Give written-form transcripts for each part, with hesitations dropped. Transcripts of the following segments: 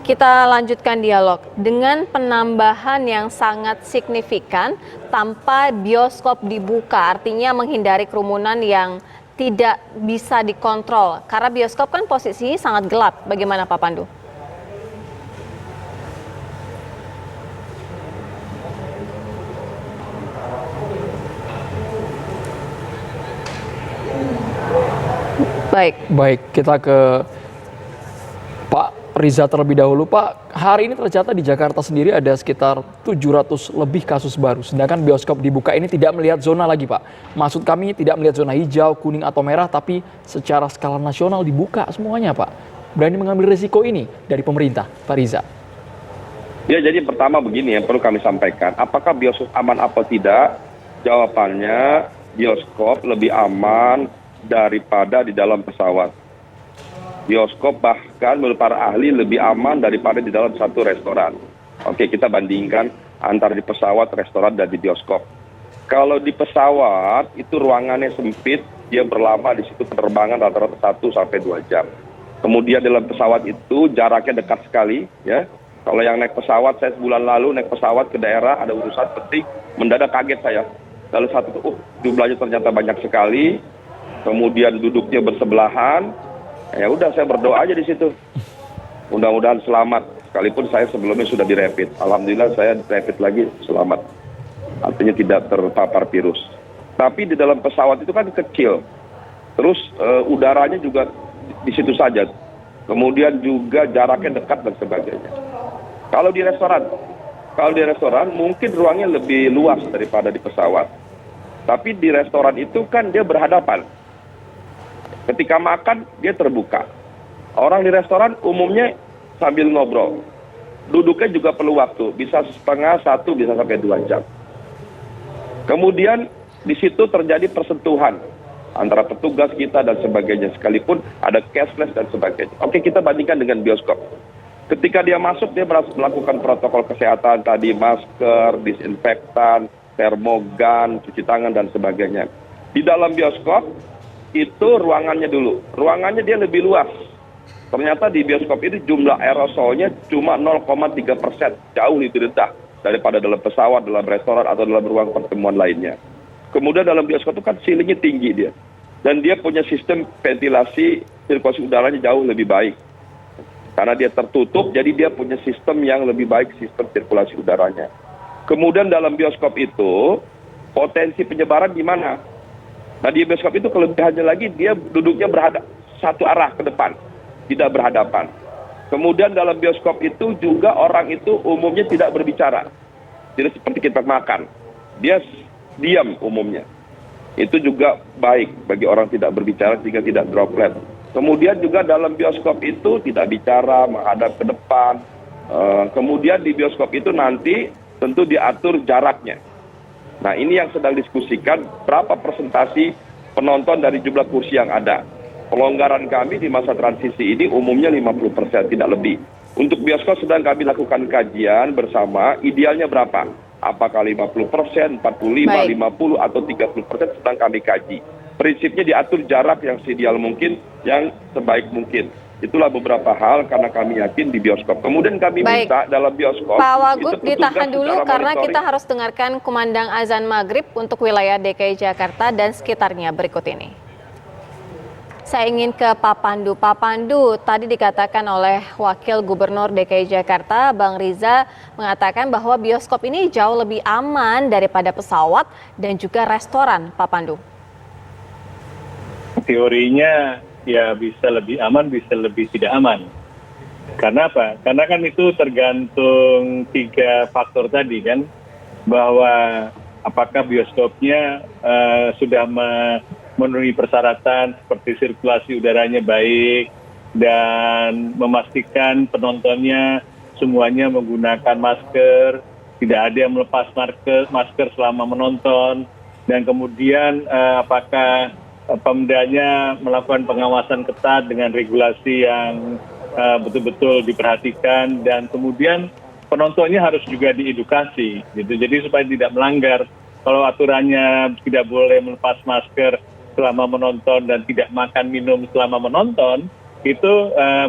Kita lanjutkan dialog. Dengan penambahan yang sangat signifikan tanpa bioskop dibuka, artinya menghindari kerumunan yang tidak bisa dikontrol. Karena bioskop kan posisinya sangat gelap. Bagaimana Pak Pandu? Baik, kita ke Pak Riza terlebih dahulu. Pak, hari ini tercatat di Jakarta sendiri ada sekitar 700 lebih kasus baru. Sedangkan bioskop dibuka ini tidak melihat zona lagi, Pak. Maksud kami tidak melihat zona hijau, kuning, atau merah, tapi secara skala nasional dibuka semuanya, Pak. Berani mengambil risiko ini dari pemerintah, Pak Riza? Ya, jadi pertama begini yang perlu kami sampaikan. Apakah bioskop aman apa tidak? Jawabannya, bioskop lebih aman daripada di dalam pesawat. Bioskop bahkan menurut para ahli lebih aman daripada di dalam satu restoran. Oke, kita bandingkan antara di pesawat, restoran, dan di bioskop. Kalau di pesawat itu ruangannya sempit, dia berlama di situ penerbangan rata-rata 1 sampai 2 jam. Kemudian dalam pesawat itu jaraknya dekat sekali, ya. Kalau yang naik pesawat, saya sebulan lalu naik pesawat ke daerah, ada urusan penting, mendadak kaget saya. Lalu jumlahnya ternyata banyak sekali, kemudian duduknya bersebelahan, ya udah saya berdoa aja di situ. Mudah-mudahan selamat, sekalipun saya sebelumnya sudah direpit. Alhamdulillah saya direpit lagi selamat. Artinya tidak terpapar virus. Tapi di dalam pesawat itu kan kecil, terus udaranya juga di situ saja. Kemudian juga jaraknya dekat dan sebagainya. Kalau di restoran mungkin ruangnya lebih luas daripada di pesawat. Tapi di restoran itu kan dia berhadapan. Ketika makan dia terbuka. Orang di restoran umumnya sambil ngobrol. Duduknya juga perlu waktu, bisa setengah, 1, bisa sampai 2 jam. Kemudian di situ terjadi persentuhan antara petugas kita dan sebagainya, sekalipun ada cashless dan sebagainya. Oke, kita bandingkan dengan bioskop. Ketika dia masuk, dia melakukan protokol kesehatan tadi, masker, disinfektan, termogan, cuci tangan, dan sebagainya. Di dalam bioskop, itu ruangannya dulu. Ruangannya dia lebih luas. Ternyata di bioskop itu jumlah aerosolnya cuma 0,3%. Jauh lebih rendah daripada dalam pesawat, dalam restoran, atau dalam ruang pertemuan lainnya. Kemudian dalam bioskop itu kan ceilingnya tinggi dia. Dan dia punya sistem ventilasi, sirkulasi udaranya jauh lebih baik. Karena dia tertutup, jadi dia punya sistem yang lebih baik, sistem sirkulasi udaranya. Kemudian dalam bioskop itu, potensi penyebaran di mana? Nah, di bioskop itu kelebihannya lagi, dia duduknya berhadap satu arah ke depan, tidak berhadapan. Kemudian dalam bioskop itu juga orang itu umumnya tidak berbicara. Tidak seperti kita makan. Dia diam umumnya. Itu juga baik bagi orang tidak berbicara sehingga tidak droplet. Kemudian juga dalam bioskop itu tidak bicara, menghadap ke depan. Kemudian di bioskop itu nanti tentu diatur jaraknya. Nah, ini yang sedang diskusikan berapa persentasi penonton dari jumlah kursi yang ada. Pelonggaran kami di masa transisi ini umumnya 50%, tidak lebih. Untuk bioskop sedang kami lakukan kajian bersama, idealnya berapa? Apakah 50%, 45%, 50%, atau 30% sedang kami kaji. Prinsipnya diatur jarak yang seideal mungkin, yang sebaik mungkin. Itulah beberapa hal karena kami yakin di bioskop. Kemudian kami minta dalam bioskop. Pak Wagub ditahan dulu karena kita harus dengarkan kumandang azan maghrib untuk wilayah DKI Jakarta dan sekitarnya berikut ini. Saya ingin ke Pak Pandu. Pak Pandu, tadi dikatakan oleh Wakil Gubernur DKI Jakarta, Bang Riza, mengatakan bahwa bioskop ini jauh lebih aman daripada pesawat dan juga restoran, Pak Pandu. Teorinya ya bisa lebih aman, bisa lebih tidak aman. Karena apa? Karena kan itu tergantung 3 faktor tadi kan, bahwa apakah bioskopnya sudah memenuhi persyaratan seperti sirkulasi udaranya baik dan memastikan penontonnya semuanya menggunakan masker, tidak ada yang melepas masker selama menonton, dan kemudian apakah Pemdanya melakukan pengawasan ketat dengan regulasi yang betul-betul diperhatikan, dan kemudian penontonnya harus juga diedukasi gitu. Jadi supaya tidak melanggar. Kalau aturannya tidak boleh melepas masker selama menonton dan tidak makan minum selama menonton, itu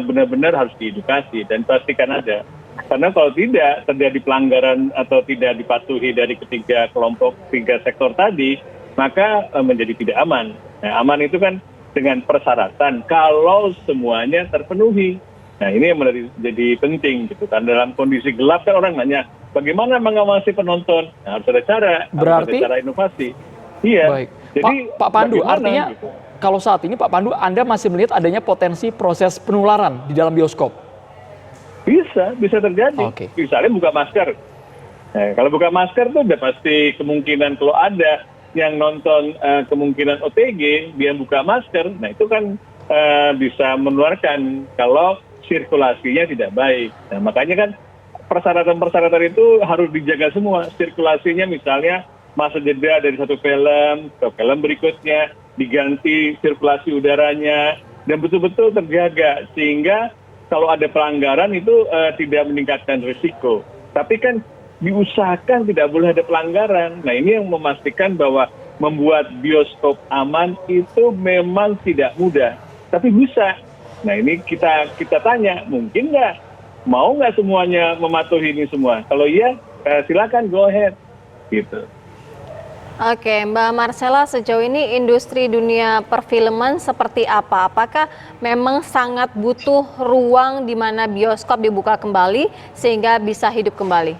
benar-benar harus diedukasi dan pastikan ada. Karena kalau tidak terjadi pelanggaran atau tidak dipatuhi dari ketiga kelompok, tiga sektor tadi, maka menjadi tidak aman. Nah, aman itu kan dengan persyaratan kalau semuanya terpenuhi. Nah, ini yang jadi penting gitu kan. Dalam kondisi gelap kan orang nanya, bagaimana mengawasi penonton? Nah, harus ada cara, harus ada cara inovasi. Iya. Baik. Jadi Pak Pandu, artinya gitu? kalau saat ini Pak Pandu, Anda masih melihat adanya potensi proses penularan di dalam bioskop? Bisa terjadi. Oke. Misalnya buka masker. Nah, kalau buka masker tuh udah pasti kemungkinan kalau ada yang nonton kemungkinan OTG, dia buka masker, nah itu kan bisa menularkan kalau sirkulasinya tidak baik. Nah, makanya kan persyaratan-persyaratan itu harus dijaga semua. Sirkulasinya misalnya masa jeda dari satu film ke film berikutnya, diganti sirkulasi udaranya, dan betul-betul terjaga. Sehingga kalau ada pelanggaran itu tidak meningkatkan risiko. Tapi kan diusahakan tidak boleh ada pelanggaran. Nah, ini yang memastikan bahwa membuat bioskop aman itu memang tidak mudah. Tapi bisa. Nah, ini kita tanya, mungkin nggak? Mau nggak semuanya mematuhi ini semua? Kalau iya, silakan go ahead. Gitu. Oke, Mbak Marcella, sejauh ini industri dunia perfilman seperti apa? Apakah memang sangat butuh ruang di mana bioskop dibuka kembali sehingga bisa hidup kembali?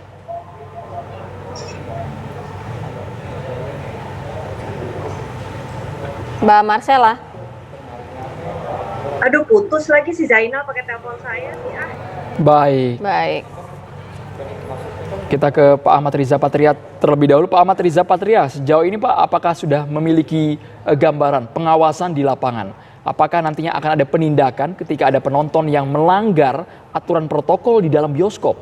Mbak Marcella? Aduh, putus lagi si Zainal pakai telepon saya nih. Baik. Kita ke Pak Ahmad Riza Patria terlebih dahulu. Pak Ahmad Riza Patria, sejauh ini Pak, apakah sudah memiliki gambaran pengawasan di lapangan? Apakah nantinya akan ada penindakan ketika ada penonton yang melanggar aturan protokol di dalam bioskop?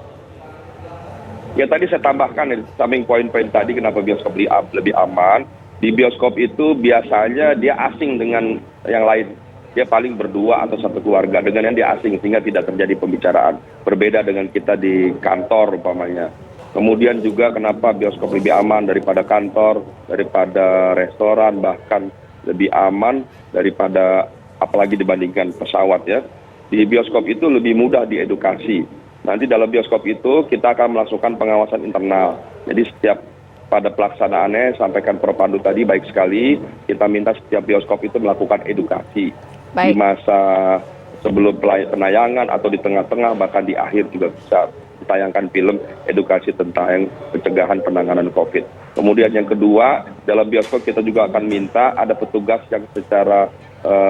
Ya tadi saya tambahkan di samping poin-poin tadi kenapa bioskop lebih aman. Di bioskop itu biasanya dia asing dengan yang lain. Dia paling berdua atau satu keluarga, dengan yang dia asing sehingga tidak terjadi pembicaraan. Berbeda dengan kita di kantor umpamanya. Kemudian juga kenapa bioskop lebih aman daripada kantor, daripada restoran, bahkan lebih aman daripada apalagi dibandingkan pesawat ya. Di bioskop itu lebih mudah diedukasi. Nanti dalam bioskop itu kita akan melakukan pengawasan internal. Jadi setiap pada pelaksanaannya, sampaikan Prof. Pandu tadi baik sekali, kita minta setiap bioskop itu melakukan edukasi. Di masa sebelum penayangan atau di tengah-tengah, bahkan di akhir juga bisa ditayangkan film edukasi tentang pencegahan penanganan COVID. Kemudian yang kedua, dalam bioskop kita juga akan minta ada petugas yang secara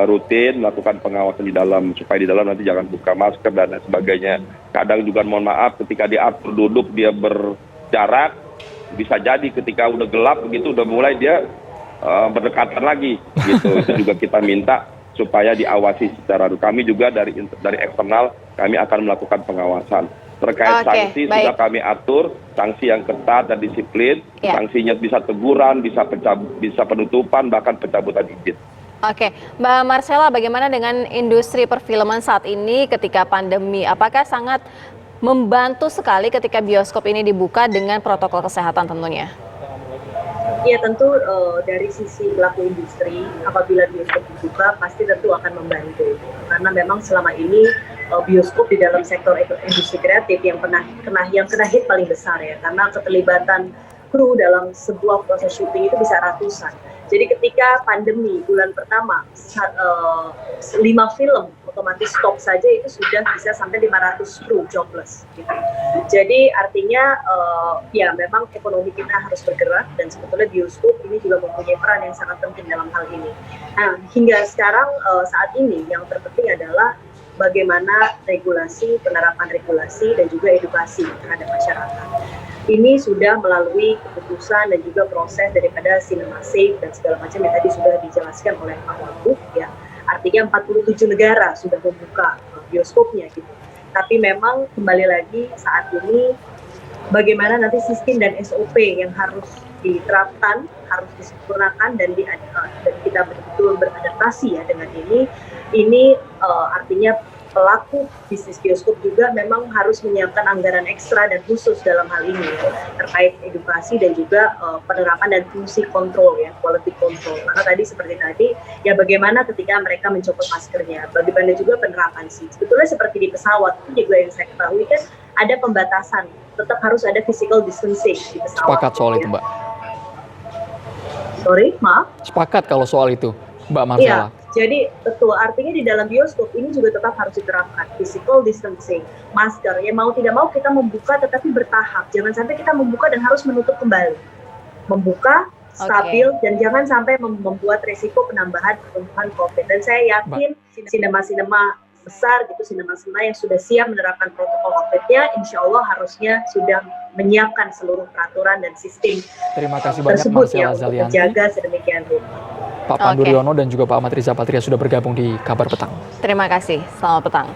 rutin melakukan pengawasan di dalam, supaya di dalam nanti jangan buka masker dan lain sebagainya. Kadang juga mohon maaf ketika diatur duduk dia berjarak, bisa jadi ketika udah gelap begitu udah mulai dia berdekatan lagi gitu. Itu juga kita minta supaya diawasi secara kami juga dari eksternal kami akan melakukan pengawasan. Terkait sanksi sudah kami atur, sanksi yang ketat dan disiplin, sanksinya bisa teguran, bisa penutupan, bahkan pencabutan izin. Oke, Mbak Marcella, bagaimana dengan industri perfilman saat ini ketika pandemi? Apakah sangat membantu sekali ketika bioskop ini dibuka dengan protokol kesehatan tentunya? Ya tentu dari sisi pelaku industri, apabila bioskop dibuka pasti tentu akan membantu. Karena memang selama ini bioskop di dalam sektor industri kreatif yang kena hit paling besar ya. Karena keterlibatan kru dalam sebuah proses syuting itu bisa ratusan. Jadi ketika pandemi bulan pertama 5 film otomatis stop saja itu sudah bisa sampai 500 kru jobless. Gitu. Jadi artinya ya memang ekonomi kita harus bergerak dan sebetulnya bioskop ini juga mempunyai peran yang sangat penting dalam hal ini. Nah hingga sekarang saat ini yang terpenting adalah bagaimana penerapan regulasi dan juga edukasi terhadap masyarakat. Ini sudah melalui keputusan dan juga proses daripada Cinema Safe dan segala macam yang tadi sudah dijelaskan oleh Pak Wagub ya. Artinya 47 negara sudah membuka bioskopnya gitu. Tapi memang kembali lagi saat ini bagaimana nanti sistem dan SOP yang harus diterapkan, harus disempurnakan dan kita betul-betul beradaptasi ya dengan ini. Ini artinya pelaku bisnis bioskop juga memang harus menyiapkan anggaran ekstra dan khusus dalam hal ini ya, terkait edukasi dan juga penerapan dan fungsi kontrol ya, quality control. Karena tadi seperti tadi ya bagaimana ketika mereka mencopot maskernya, bagaimana juga penerapan sih. Sebetulnya seperti di pesawat itu juga yang saya ketahui kan ada pembatasan, tetap harus ada physical distancing di pesawat. Sepakat soal ya. itu, Mbak. Sorry, maaf. Sepakat kalau soal itu, Mbak Iya, Marcella. jadi betul, artinya di dalam bioskop ini juga tetap harus diterapkan physical distancing, masker. Ya mau tidak mau kita membuka tetapi bertahap. Jangan sampai kita membuka dan harus menutup kembali. Membuka, stabil, dan jangan sampai membuat resiko penambahan pertumbuhan COVID. Dan saya yakin sinema-sinema besar gitu, sinema-sinema yang sudah siap menerapkan protokol COVID-nya, insya Allah harusnya sudah menyiapkan seluruh peraturan dan sistem Terima kasih banyak tersebut ya Marcella untuk Zalianti, menjaga sedemikian rupa. Pak Pandu Riono dan juga Pak Ahmad Riza Patria sudah bergabung di Kabar Petang. Terima kasih, selamat petang.